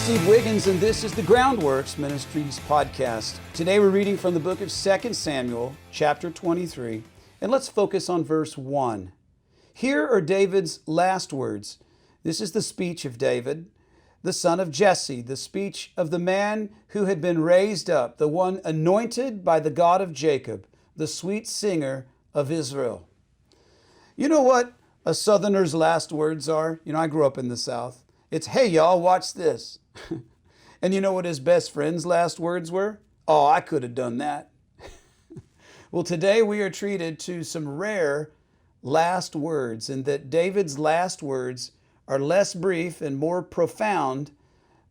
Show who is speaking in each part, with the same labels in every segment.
Speaker 1: Steve Wiggins, and this is the Groundworks Ministries podcast. Today we're reading from the book of 2 Samuel, chapter 23, and let's focus on verse 1. Here are David's last words. This is the speech of David, the son of Jesse, the speech of the man who had been raised up, the one anointed by the God of Jacob, the sweet singer of Israel. You know what a Southerner's last words are? I grew up in the South. It's, hey, y'all, watch this. And you know what his best friend's last words were? Oh, I could have done that. Well, today we are treated to some rare last words, and that David's last words are less brief and more profound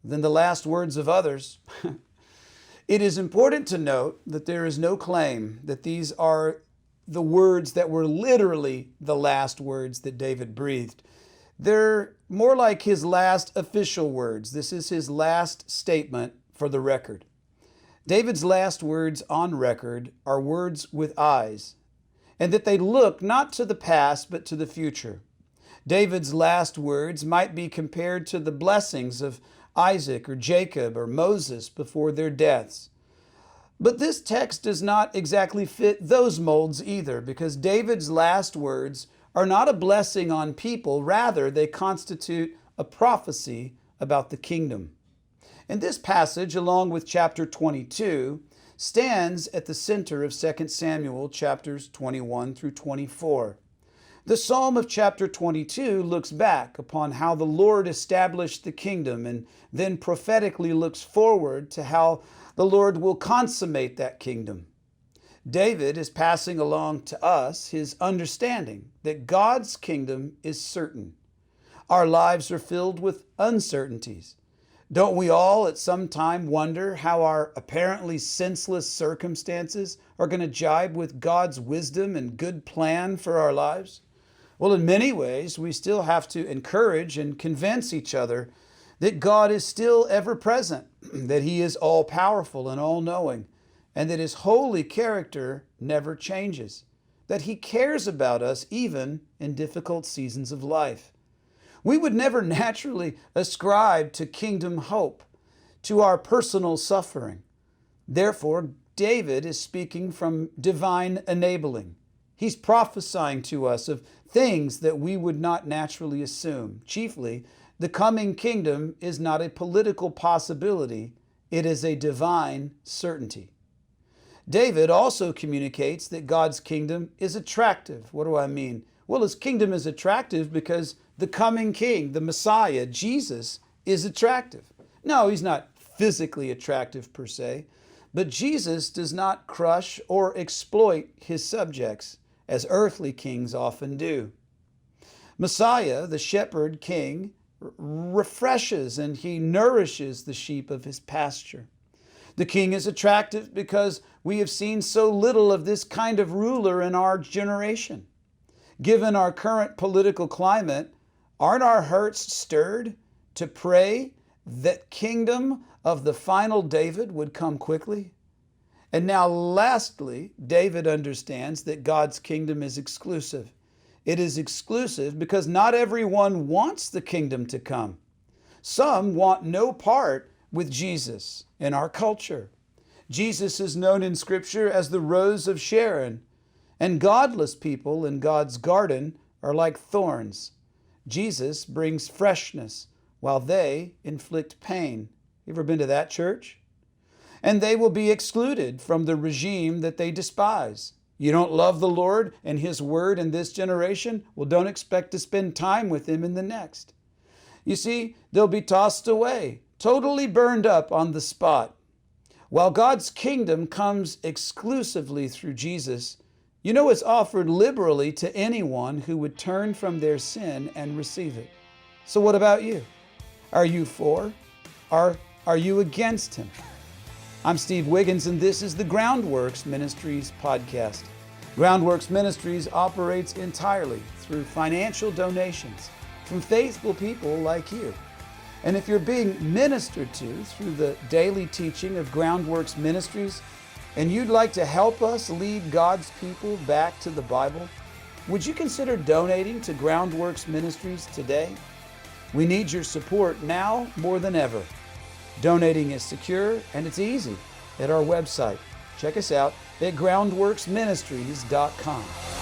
Speaker 1: than the last words of others. It is important to note that there is no claim that these are the words that were literally the last words that David breathed. They're more like his last official words. This is his last statement for the record. David's last words on record are words with eyes, and that they look not to the past but to the future. David's last words might be compared to the blessings of Isaac or Jacob or Moses before their deaths. But this text does not exactly fit those molds either, because David's last words are not a blessing on people. Rather, they constitute a prophecy about the kingdom. And this passage, along with chapter 22, stands at the center of 2 Samuel chapters 21 through 24. The Psalm of chapter 22 looks back upon how the Lord established the kingdom, and then prophetically looks forward to how the Lord will consummate that kingdom. David is passing along to us his understanding that God's kingdom is certain. Our lives are filled with uncertainties. Don't we all at some time wonder how our apparently senseless circumstances are going to jibe with God's wisdom and good plan for our lives? Well, in many ways, we still have to encourage and convince each other that God is still ever present, that He is all-powerful and all-knowing, and that His holy character never changes, that He cares about us even in difficult seasons of life. We would never naturally ascribe to kingdom hope, to our personal suffering. Therefore, David is speaking from divine enabling. He's prophesying to us of things that we would not naturally assume. Chiefly, the coming kingdom is not a political possibility, it is a divine certainty. David also communicates that God's kingdom is attractive. What do I mean? Well, His kingdom is attractive because the coming king, the Messiah, Jesus, is attractive. No, He's not physically attractive per se, but Jesus does not crush or exploit His subjects, as earthly kings often do. Messiah, the shepherd king, refreshes and He nourishes the sheep of His pasture. The king is attractive because we have seen so little of this kind of ruler in our generation. Given our current political climate, aren't our hearts stirred to pray that kingdom of the final David would come quickly? And now lastly, David understands that God's kingdom is exclusive. It is exclusive because not everyone wants the kingdom to come. Some want no part with Jesus in our culture. Jesus is known in Scripture as the Rose of Sharon, and godless people in God's garden are like thorns. Jesus brings freshness while they inflict pain. You ever been to that church? And they will be excluded from the regime that they despise. You don't love the Lord and His Word in this generation? Well, don't expect to spend time with Him in the next. You see, they'll be tossed away, totally burned up on the spot. While God's kingdom comes exclusively through Jesus, it's offered liberally to anyone who would turn from their sin and receive it. So what about you? Are you for or are you against Him? I'm Steve Wiggins, and this is the Groundworks Ministries podcast. Groundworks Ministries operates entirely through financial donations from faithful people like you. And if you're being ministered to through the daily teaching of Groundworks Ministries, and you'd like to help us lead God's people back to the Bible, would you consider donating to Groundworks Ministries today? We need your support now more than ever. Donating is secure and it's easy at our website. Check us out at groundworksministries.com.